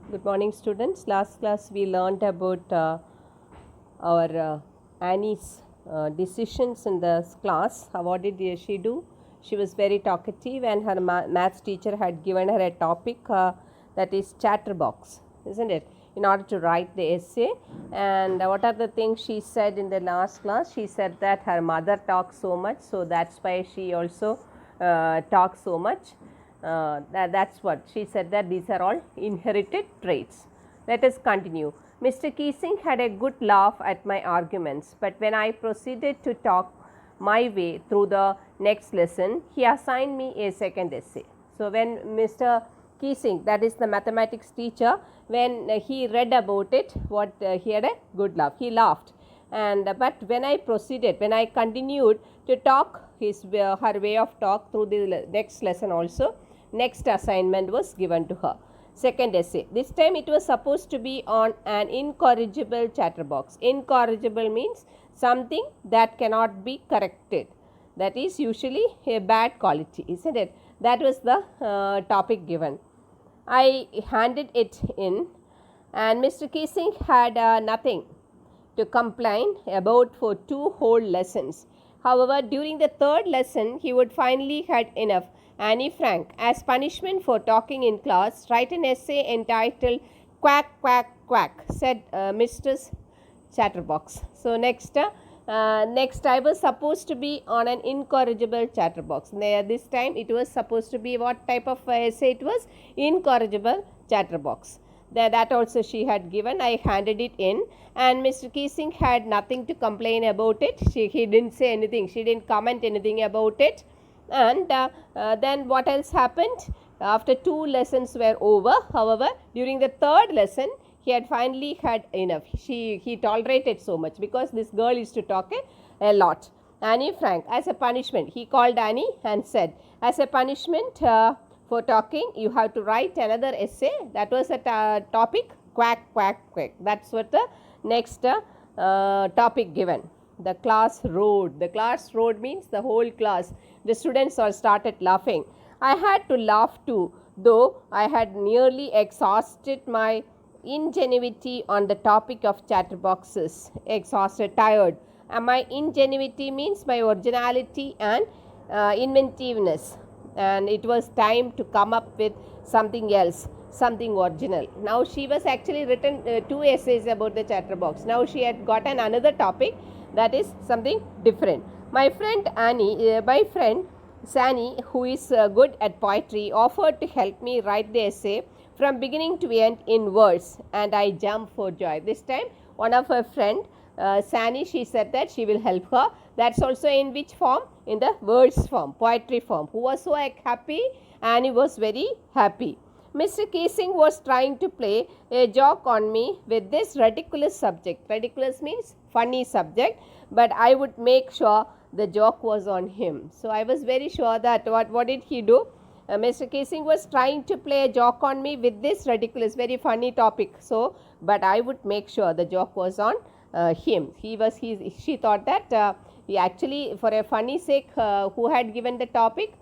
Good morning, students. Last class we learned about our Annie's decisions in the class. What did she do? She was very talkative, and her maths teacher had given her a topic that is chatterbox, isn't it? In order to write the essay. And what are the things she said in the last class? She said that her mother talks so much, so that's why she also talks so much. That's what she said, that these are all inherited traits. Let us continue. Mr. Keesing had a good laugh at my arguments, but when I proceeded to talk my way through the next lesson, he assigned me a second essay. So, when Mr. Keesing, that is the mathematics teacher, when he read about it, what he had a good laugh. He laughed, and but when I proceeded, when I continued to talk her way of talk through the next lesson also, next assignment was given to her. Second essay. This time it was supposed to be on an incorrigible chatterbox. Incorrigible means something that cannot be corrected. That is usually a bad quality, isn't it? That was the topic given. I handed it in, and Mr. Keesing had nothing to complain about for 2 whole lessons. However, during the third lesson, he would finally had enough. Annie Frank, as punishment for talking in class, write an essay entitled Quack, Quack, Quack, said Mistress Chatterbox. So, next I was supposed to be on an incorrigible chatterbox. This time it was supposed to be what type of essay it was? Incorrigible chatterbox. That also she had given. I handed it in, and Mr. Keesing had nothing to complain about it. He didn't say anything. She didn't comment anything about it. And then what else happened? After 2 lessons were over, however, during the third lesson, he had finally had enough. He tolerated so much because this girl used to talk a lot. Annie Frank, as a punishment, he called Annie and said, as a punishment for talking, you have to write another essay. That was a topic, quack, quack, quack. That's what the next topic given. The class roared. The class roared means the whole class. The students all started laughing. I had to laugh too, though I had nearly exhausted my ingenuity on the topic of chatterboxes. Exhausted, tired. And my ingenuity means my originality and inventiveness. And it was time to come up with something else, something original. Now she was actually written 2 essays about the chatterbox. Now she had gotten another topic that is something different. My friend Sani, who is good at poetry, offered to help me write the essay from beginning to end in verse, and I jumped for joy. This time one of her friend Sani, she said that she will help her. That's also in which form? In the verse form, poetry form. Who was so happy? Annie was very happy. Mr. Keesing was trying to play a joke on me with this ridiculous subject. Ridiculous means funny subject, but I would make sure the joke was on him. So I was very sure that what did he do? Mr. Keesing was trying to play a joke on me with this ridiculous, very funny topic. So, but I would make sure the joke was on him. She thought that he actually, for a funny sake, who had given the topic,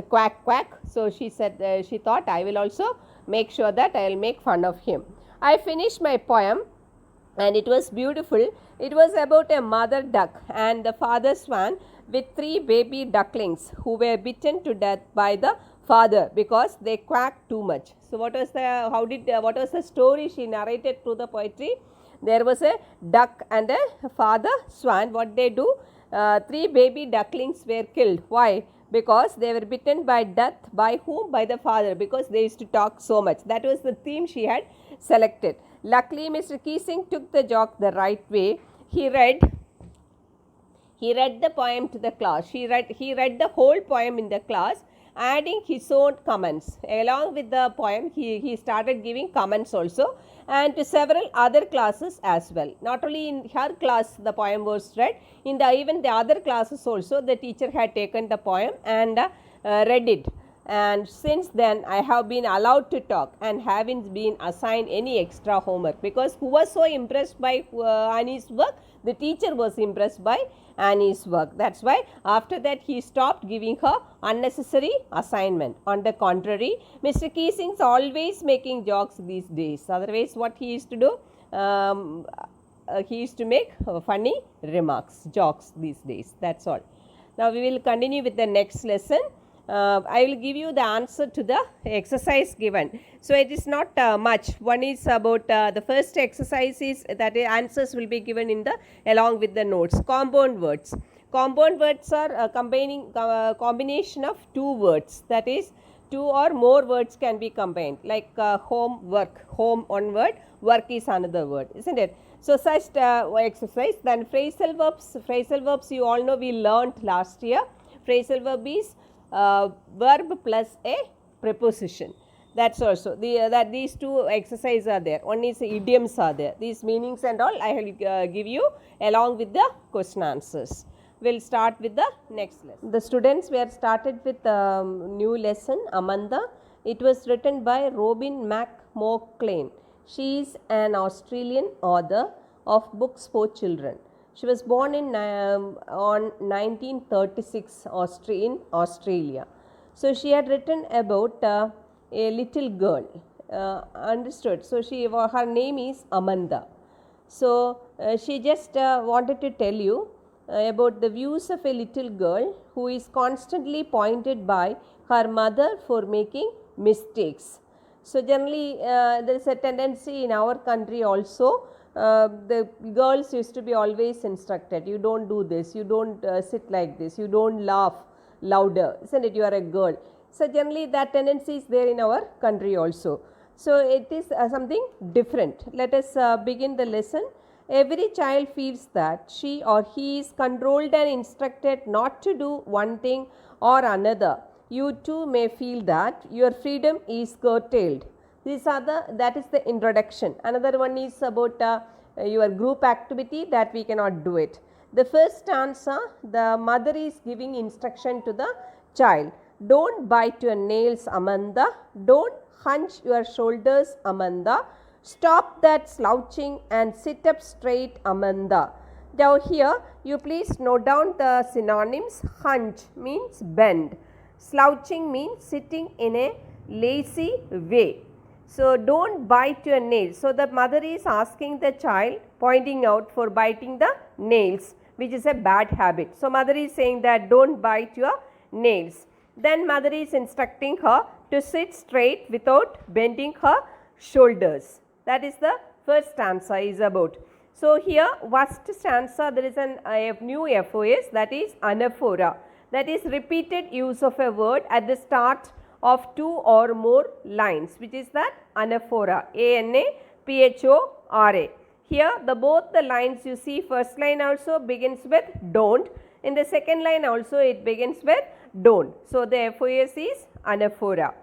quack, quack. So she said, she thought I will also make sure that I will make fun of him. I finished my poem, and it was beautiful. It was about a mother duck and the father swan with 3 baby ducklings who were bitten to death by the father because they quacked too much. So what was the story she narrated through the poetry? There was a duck and a father swan. What they do? 3 baby ducklings were killed. Why? Because they were bitten by death. By whom? By the father, because they used to talk so much. That was the theme she had selected. Luckily, Mr. Keesing took the joke the right way. He read the poem to the class. He read the whole poem in the class, adding his own comments. Along with the poem, he started giving comments also, and to several other classes as well. Not only in her class the poem was read, in even the other classes also the teacher had taken the poem and read it. and since then I have been allowed to talk and haven't been assigned any extra homework. Because who was so impressed by Annie's work? The teacher was impressed by Annie's work. That's why after that he stopped giving her unnecessary assignment. On the contrary, Mr. Keesing's always making jokes these days. Otherwise, what he used to do? He used to make funny remarks, jokes these days. That's all. Now we will continue with the next lesson. I will give you the answer to the exercise given. So it is not much. One is about the first exercise is that answers will be given in the along with the notes. Compound words. Compound words are combination of two words. That is, two or more words can be combined. Like home, work. Home one word, work is another word, isn't it? So such exercise. Then phrasal verbs. Phrasal verbs you all know we learnt last year. Phrasal verb is verb plus a preposition. That's also that these two exercises are there. One is idioms are there. These meanings and all I will give you along with the question answers. We'll start with the next lesson. The students were started with new lesson Amanda. It was written by Robin McMocklean. She is an Australian author of books for children. She was born in on 1936 in Australia. So she had written about a little girl. Understood. So her name is Amanda. So she just wanted to tell you about the views of a little girl who is constantly pointed by her mother for making mistakes. So generally there is a tendency in our country also. The girls used to be always instructed, you don't do this, you don't sit like this, you don't laugh louder, isn't it? You are a girl. So generally that tendency is there in our country also. So it is something different. Let us begin the lesson. Every child feels that she or he is controlled and instructed not to do one thing or another. You too may feel that your freedom is curtailed. That is the introduction. Another one is about your group activity, that we cannot do it. The first stanza, the mother is giving instruction to the child. Don't bite your nails, Amanda. Don't hunch your shoulders, Amanda. Stop that slouching and sit up straight, Amanda. Now here you please note down the synonyms. Hunch means bend. Slouching means sitting in a lazy way. So don't bite your nails. So the mother is asking the child, pointing out for biting the nails, which is a bad habit. So mother is saying that don't bite your nails. Then mother is instructing her to sit straight without bending her shoulders. That is the first stanza is about. So here first stanza there is a new FOS, that is anaphora. That is repeated use of a word at the start of two or more lines, which is that anaphora, ANAPHORA. Here both the lines you see, first line also begins with don't, in the second line also it begins with don't. So the FOS is anaphora.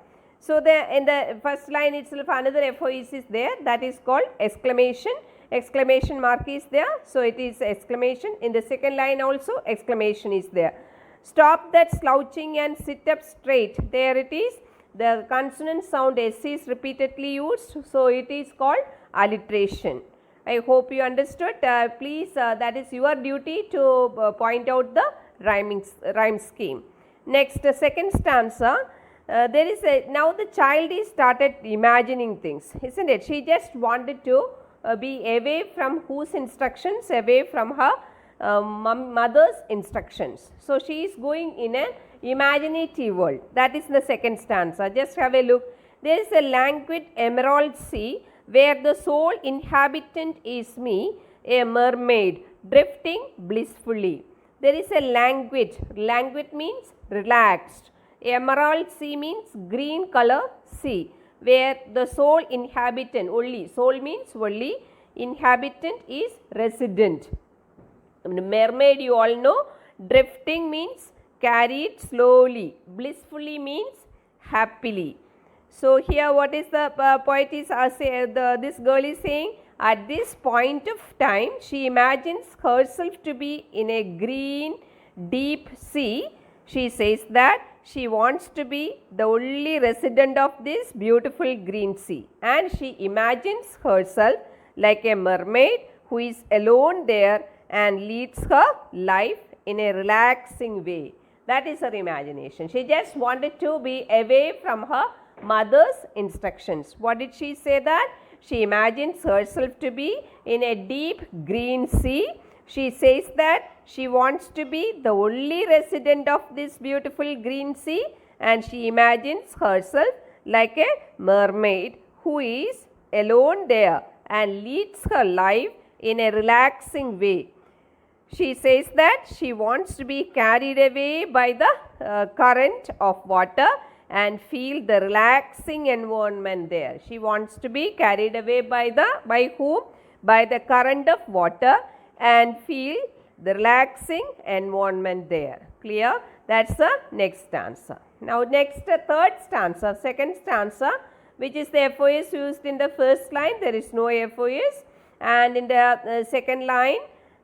So in the first line itself another FOS is there, that is called exclamation. Exclamation mark is there, so it is exclamation. In the second line also exclamation is there. Stop that slouching and sit up straight. There it is. The consonant sound S is repeatedly used. So it is called alliteration. I hope you understood. Please, that is your duty to point out the rhyme scheme. Next, second stanza. There is now the child is started imagining things, isn't it? She just wanted to be away from whose instructions? Away from her mother's instructions. So she is going in an imaginative world. That is the second stanza. Just have a look. There is a languid emerald sea where the sole inhabitant is me, a mermaid, drifting blissfully. There is a languid. Languid means relaxed. Emerald sea means green color sea, where the sole inhabitant, only, sole means only, inhabitant is resident. Mermaid you all know, drifting means carried slowly, blissfully means happily. So here what is the poet is this girl is saying, at this point of time she imagines herself to be in a green deep sea. She says that she wants to be the only resident of this beautiful green sea, and she imagines herself like a mermaid who is alone there and leads her life in a relaxing way. That is her imagination. She just wanted to be away from her mother's instructions. What did she say that? She imagines herself to be in a deep green sea. She says that she wants to be the only resident of this beautiful green sea, and she imagines herself like a mermaid who is alone there and leads her life in a relaxing way. She says that she wants to be carried away by the current of water and feel the relaxing environment there. She wants to be carried away by whom? By the current of water and feel the relaxing environment there. Clear? That's the next stanza. Now next third stanza, second stanza, which is the FOS used in the first line. There is no FOS, and in the second line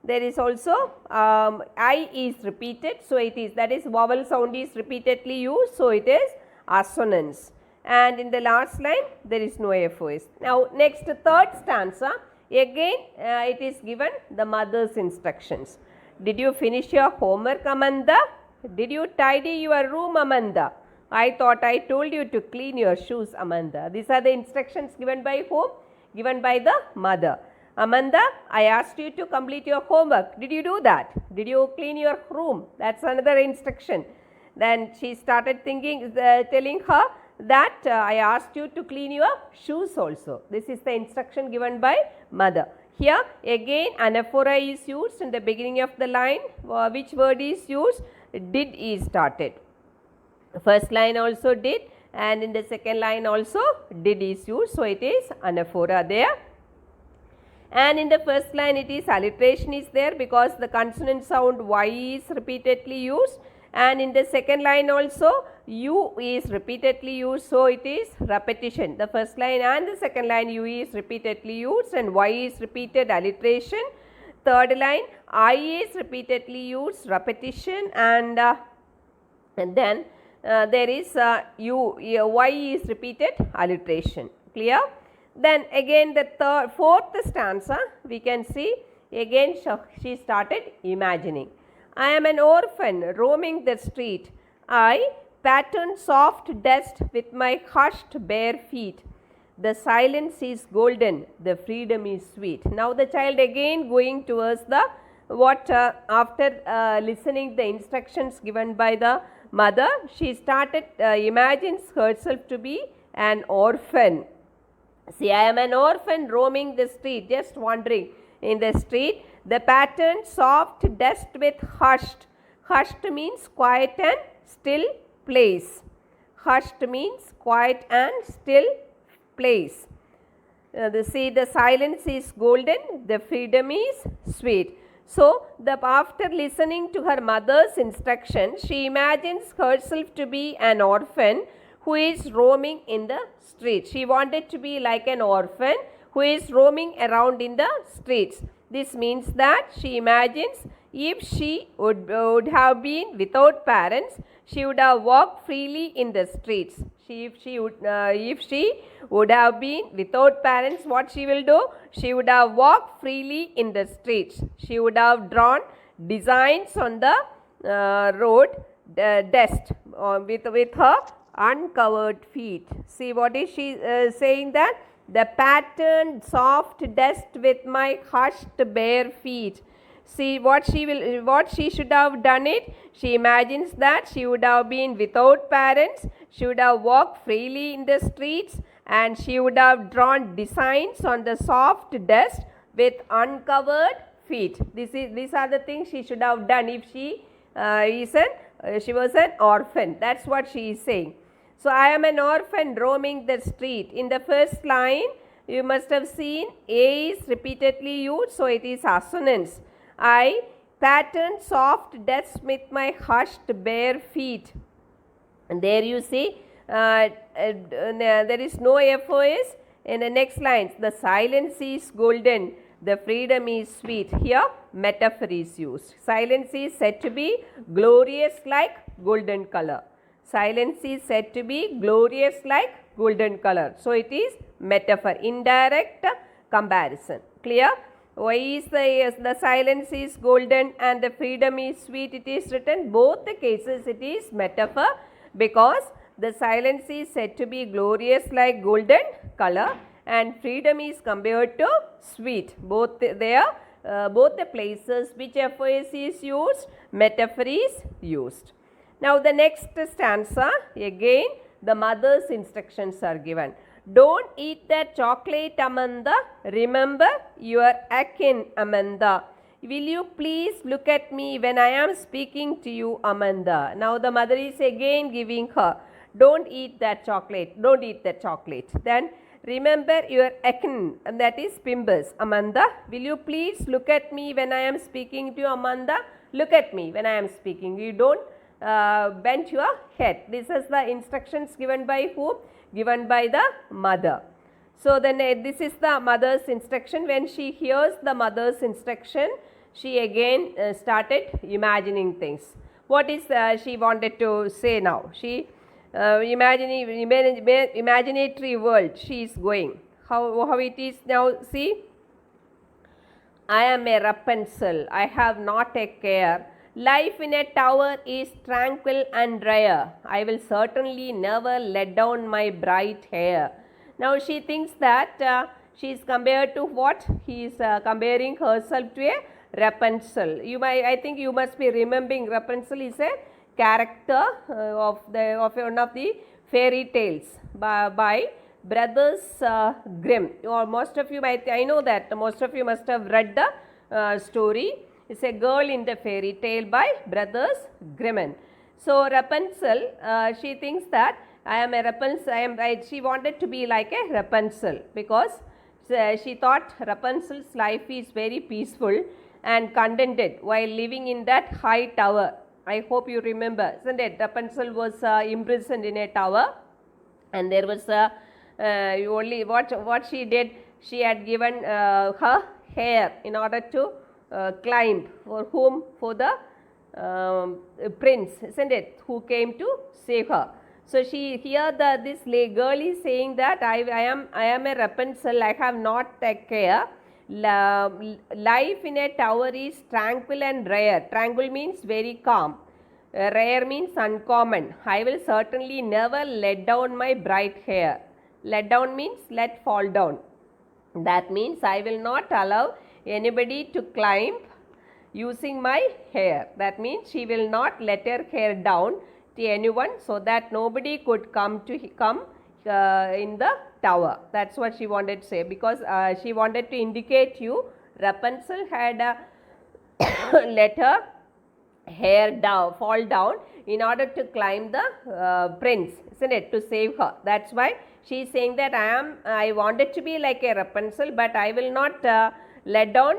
there is also I is repeated, so it is, that is, vowel sound is repeatedly used, so it is assonance, and in the last line there is no FOS. Now next third stanza, again it is given the mother's instructions. Did you finish your homework, Amanda? Did you tidy your room, Amanda? I thought I told you to clean your shoes, Amanda. These are the instructions given by whom? Given by the mother. Amanda, I asked you to complete your homework. Did you do that? Did you clean your room? That's another instruction. Then she started thinking, telling her that I asked you to clean your shoes also. This is the instruction given by mother. Here again anaphora is used in the beginning of the line. Which word is used? Did is started. First line also did, and in the second line also did is used, so it is anaphora there. And in the first line it is alliteration is there because the consonant sound Y is repeatedly used, and in the second line also U is repeatedly used, so it is repetition. The first line and the second line U is repeatedly used and Y is repeated, alliteration. Third line I is repeatedly used, repetition, and then there is Y is repeated, alliteration. Clear? Then again the fourth stanza we can see again she started imagining. I am an orphan roaming the street. I pattern soft dust with my hushed bare feet. The silence is golden, the freedom is sweet. Now the child again going towards the after listening the instructions given by the mother, she started imagines herself to be an orphan. See, I am an orphan roaming the street, just wandering in the street. The pattern soft dust with hushed. Hushed means quiet and still place. Hushed means quiet and still place. The silence is golden, the freedom is sweet. So, after listening to her mother's instruction, she imagines herself to be an orphan who is roaming in the streets. She wanted to be like an orphan who is roaming around in the streets. This means that she imagines if she would have been without parents, she would have walked freely in the streets. If she would have been without parents, what she will do? She would have walked freely in the streets. She would have drawn designs on the road, dust with her uncovered feet. See, what is she saying that? The patterned soft dust with my hushed bare feet. See what she should have done it. She imagines that she would have been without parents, she would have walked freely in the streets, and she would have drawn designs on the soft dust with uncovered feet. These are the things she should have done if she was an orphan. That's what she is saying. So, I am an orphan roaming the street. In the first line, you must have seen A is repeatedly used, so it is assonance. I pattern soft dust with my hushed bare feet. And there you see there is no FOS. In the next lines, the silence is golden, the freedom is sweet. Here metaphor is used. Silence is said to be glorious like golden color. Silence is said to be glorious like golden color. So it is metaphor, indirect comparison. Clear? Why is the silence is golden and the freedom is sweet? It is written both the cases it is metaphor, because the silence is said to be glorious like golden color and freedom is compared to sweet. Both both the places which FOS is used, metaphor is used. Now the next stanza, again the mother's instructions are given. Don't eat that chocolate, Amanda. Remember your akin, Amanda. Will you please look at me when I am speaking to you, Amanda? Now the mother is again giving her, don't eat that chocolate, don't eat that chocolate. Then remember your akin, and that is Pimbus. Amanda, will you please look at me when I am speaking to you, Amanda? Look at me when I am speaking. You don't bend your head. This is the instructions given by whom? Given by the mother. So then this is the mother's instruction. When she hears the mother's instruction, she again started imagining things. What is she wanted to say now? She imaginatory world she is going. How it is now? See, I am a Rapunzel. I have not a care. Life in a tower is tranquil and rare. I will certainly never let down my bright hair. Now she thinks that she is compared to what? He is comparing herself to a Rapunzel. I think you must be remembering Rapunzel is a character of one of the fairy tales by Brothers Grimm. Or most of you might, I know that most of you must have read the story. It's a girl in the fairy tale by Brothers Grimm. So Rapunzel, she thinks that I am a Rapunzel. She wanted to be like a Rapunzel because she thought Rapunzel's life is very peaceful and contented while living in that high tower. I hope you remember, isn't it? Rapunzel was imprisoned in a tower, and there was only what she did. She had given her hair in order to climb. For whom? For the prince, isn't it? Who came to save her. So she this girl is saying that I am a Rapunzel. I have not a care. Life in a tower is tranquil and rare. Tranquil means very calm. Rare means uncommon. I will certainly never let down my bright hair. Let down means let fall down. That means I will not allow anybody to climb using my hair. That means she will not let her hair down to anyone so that nobody could come in the tower. That's what she wanted to say, because she wanted to indicate you Rapunzel had let her hair fall down in order to climb the prince, isn't it, to save her. That's why she is saying that I wanted to be like a Rapunzel, but I will not let down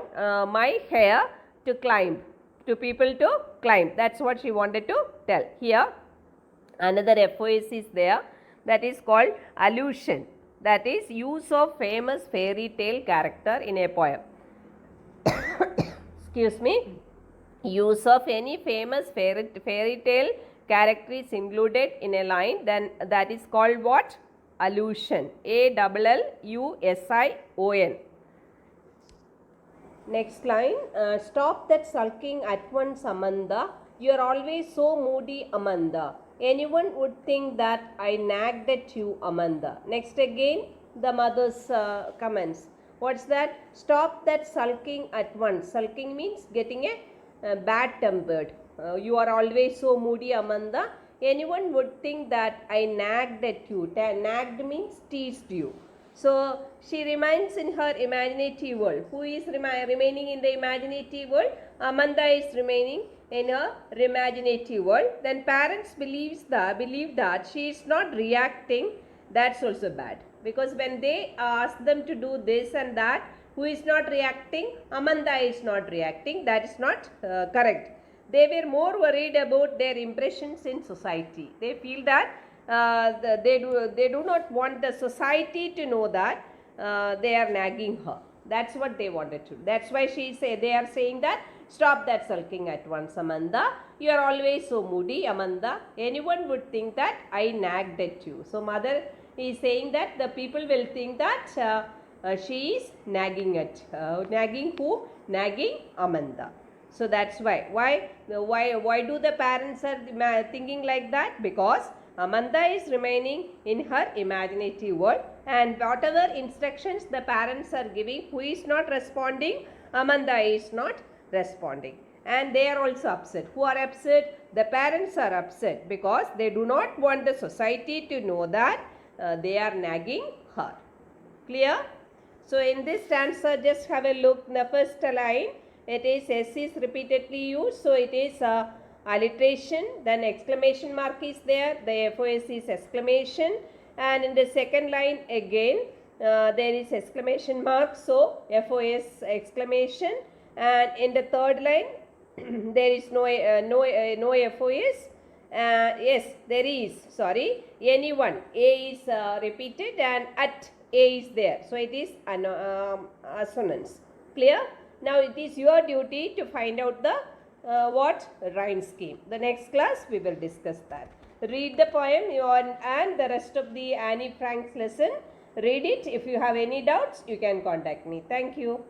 my hair to climb, to people to climb. That's what she wanted to tell. Here another FOS is there, that is called allusion, that is use of famous fairy tale character in a poem. Excuse me. Use of any famous fairy tale character is included in a line, then that is called what? Allusion. ALLUSION. Next line, stop that sulking at once, Amanda. You are always so moody, Amanda. Anyone would think that I nagged at you, Amanda. Next again, the mother's comments. What's that? Stop that sulking at once. Sulking means getting a bad tempered. You are always so moody, Amanda. Anyone would think that I nagged at you. Nagged means teased you. So she remains in her imaginative world. Who is remaining in the imaginative world? Amanda is remaining in her imaginative world. Then parents believe that she is not reacting. That's also bad, because when they ask them to do this and that, who is not reacting? Amanda is not reacting. That is not correct. They were more worried about their impressions in society. They feel that they do not want the society to know that they are nagging her. That's what they wanted to do. That's why they are saying that stop that sulking at once, Amanda. You are always so moody, Amanda. Anyone would think that I nagged at you. So mother is saying that the people will think that she is nagging at nagging who? Nagging Amanda. So that's why. Why do the parents are thinking like that? Because Amanda is remaining in her imaginative world, and whatever instructions the parents are giving, who is not responding? Amanda is not responding. And they are also upset. Who are upset? The parents are upset because they do not want the society to know that they are nagging her. Clear? So in this stanza, just have a look. The first line, it is S is repeatedly used, so it is alliteration. Then exclamation mark is there. The FOS is exclamation, and in the second line again there is exclamation mark, so FOS exclamation, and in the third line there is no FOS. Yes, there is. Sorry, anyone. A is repeated and at A is there. So it is assonance. Clear? Now it is your duty to find out the what rhyme scheme. The next class we will discuss that. Read the poem and the rest of the Annie Frank's lesson. Read it. If you have any doubts, you can contact me. Thank you.